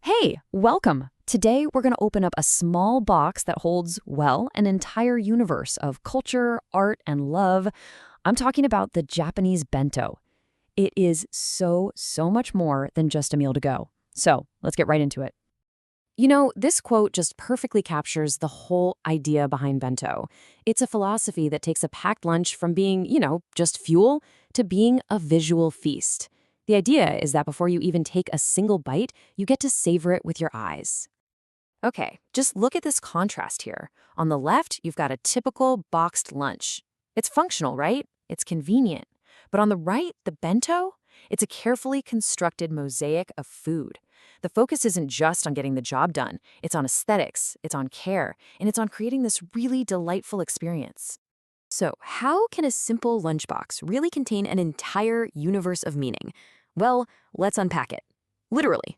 Hey, welcome! Today we're going to open up a small box that holds, well, an entire universe of culture, art, and love. I'm talking about the Japanese bento. It is so much more than just a meal to go. So let's get right into it. This quote just perfectly captures the whole idea behind bento. It's a philosophy that takes a packed lunch from being, just fuel to being a visual feast. The idea is that before you even take a single bite, you get to savor it with your eyes. Okay, just look at this contrast here. On the left, you've got a typical boxed lunch. It's functional, right? It's convenient. But on the right, the bento? It's a carefully constructed mosaic of food. The focus isn't just on getting the job done. It's on aesthetics, it's on care, and it's on creating this really delightful experience. So, how can a simple lunchbox really contain an entire universe of meaning? Well, let's unpack it. Literally.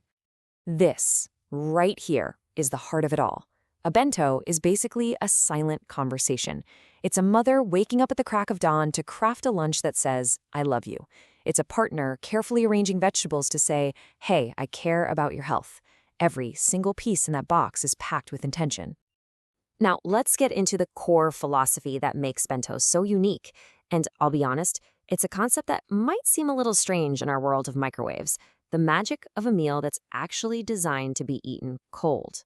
This, right here, is the heart of it all. A bento is basically a silent conversation. It's a mother waking up at the crack of dawn to craft a lunch that says, I love you. It's a partner carefully arranging vegetables to say, hey, I care about your health. Every single piece in that box is packed with intention. Now, let's get into the core philosophy that makes bento so unique. And I'll be honest, it's a concept that might seem a little strange in our world of microwaves. The magic of a meal that's actually designed to be eaten cold.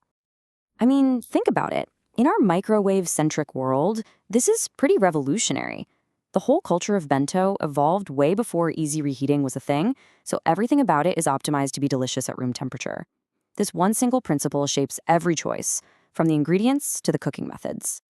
I mean, think about it. In our microwave-centric world, this is pretty revolutionary. The whole culture of bento evolved way before easy reheating was a thing, so everything about it is optimized to be delicious at room temperature. This one single principle shapes every choice, from the ingredients to the cooking methods.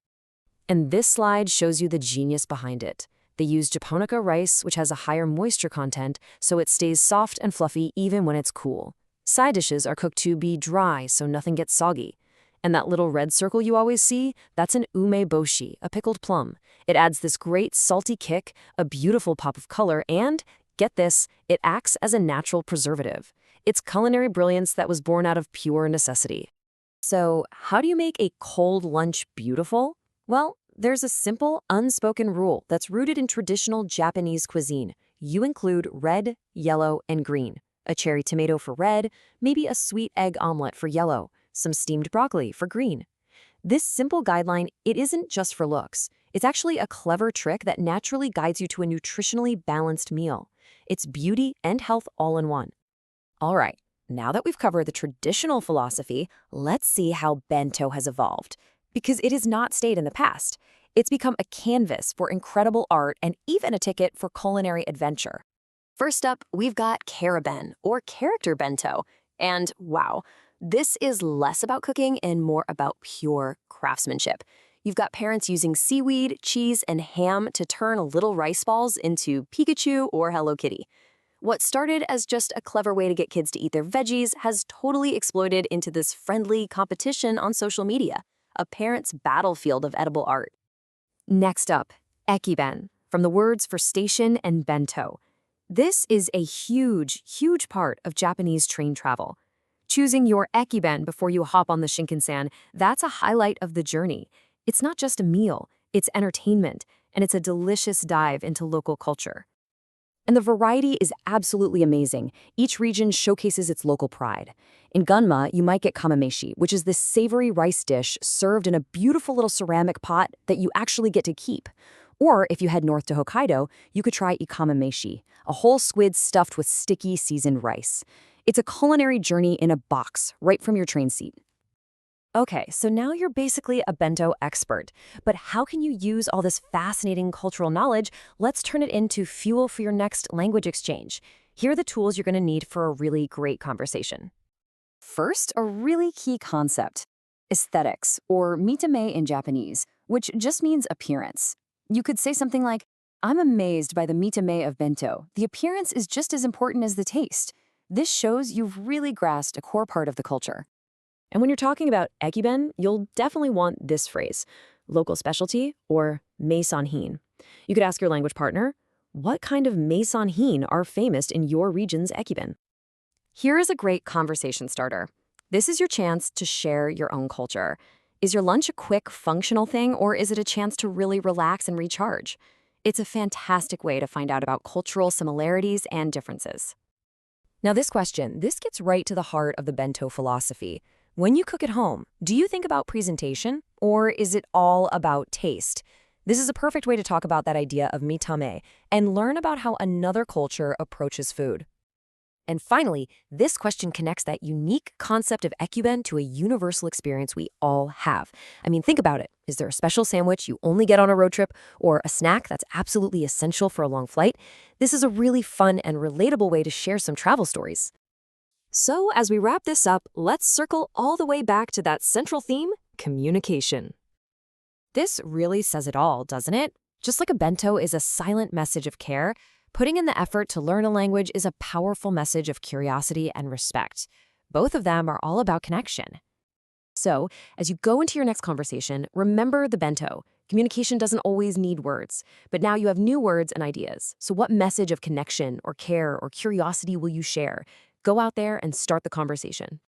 And this slide shows you the genius behind it. They use japonica rice, which has a higher moisture content, so it stays soft and fluffy even when it's cool. Side dishes are cooked to be dry so nothing gets soggy. And that little red circle you always see, that's an umeboshi, a pickled plum. It adds this great salty kick, a beautiful pop of color, and, get this, it acts as a natural preservative. It's culinary brilliance that was born out of pure necessity. So, how do you make a cold lunch beautiful? Well, there's a simple, unspoken rule that's rooted in traditional Japanese cuisine. You include red, yellow, and green. A cherry tomato for red, maybe a sweet egg omelet for yellow, some steamed broccoli for green. This simple guideline, it isn't just for looks. It's actually a clever trick that naturally guides you to a nutritionally balanced meal. It's beauty and health all in one. All right, now that we've covered the traditional philosophy, let's see how bento has evolved. Because it has not stayed in the past. It's become a canvas for incredible art and even a ticket for culinary adventure. First up, we've got karaben, or character bento. And wow, this is less about cooking and more about pure craftsmanship. You've got parents using seaweed, cheese, and ham to turn little rice balls into Pikachu or Hello Kitty. What started as just a clever way to get kids to eat their veggies has totally exploded into this friendly competition on social media, a parent's battlefield of edible art. Next up, ekiben, from the words for station and bento. This is a huge part of Japanese train travel. Choosing your ekiben before you hop on the Shinkansen, that's a highlight of the journey. It's not just a meal, it's entertainment, and it's a delicious dive into local culture. And the variety is absolutely amazing. Each region showcases its local pride. In Gunma, you might get kamameshi, which is this savory rice dish served in a beautiful little ceramic pot that you actually get to keep. Or if you head north to Hokkaido, you could try ikamameshi, a whole squid stuffed with sticky seasoned rice. It's a culinary journey in a box, right from your train seat. Okay, so now you're basically a bento expert. But how can you use all this fascinating cultural knowledge? Let's turn it into fuel for your next language exchange. Here are the tools you're going to need for a really great conversation. First, a really key concept. Aesthetics, or mitame in Japanese, which just means appearance. You could say something like, I'm amazed by the mitame of bento. The appearance is just as important as the taste. This shows you've really grasped a core part of the culture. And when you're talking about ekiben, you'll definitely want this phrase, local specialty or meisanhin. You could ask your language partner, what kind of meisanhin are famous in your region's ekiben? Here is a great conversation starter. This is your chance to share your own culture. Is your lunch a quick, functional thing, or is it a chance to really relax and recharge? It's a fantastic way to find out about cultural similarities and differences. Now this gets right to the heart of the bento philosophy. When you cook at home, do you think about presentation or is it all about taste? This is a perfect way to talk about that idea of mitame and learn about how another culture approaches food. And finally, this question connects that unique concept of ekuben to a universal experience we all have. I mean, think about it. Is there a special sandwich you only get on a road trip or a snack that's absolutely essential for a long flight? This is a really fun and relatable way to share some travel stories. So, as we wrap this up, let's circle all the way back to that central theme, communication. This really says it all, doesn't it? Just like a bento is a silent message of care, putting in the effort to learn a language is a powerful message of curiosity and respect. Both of them are all about connection. So, as you go into your next conversation, remember the bento. Communication doesn't always need words, but now you have new words and ideas. So what message of connection or care or curiosity will you share? Go out there and start the conversation.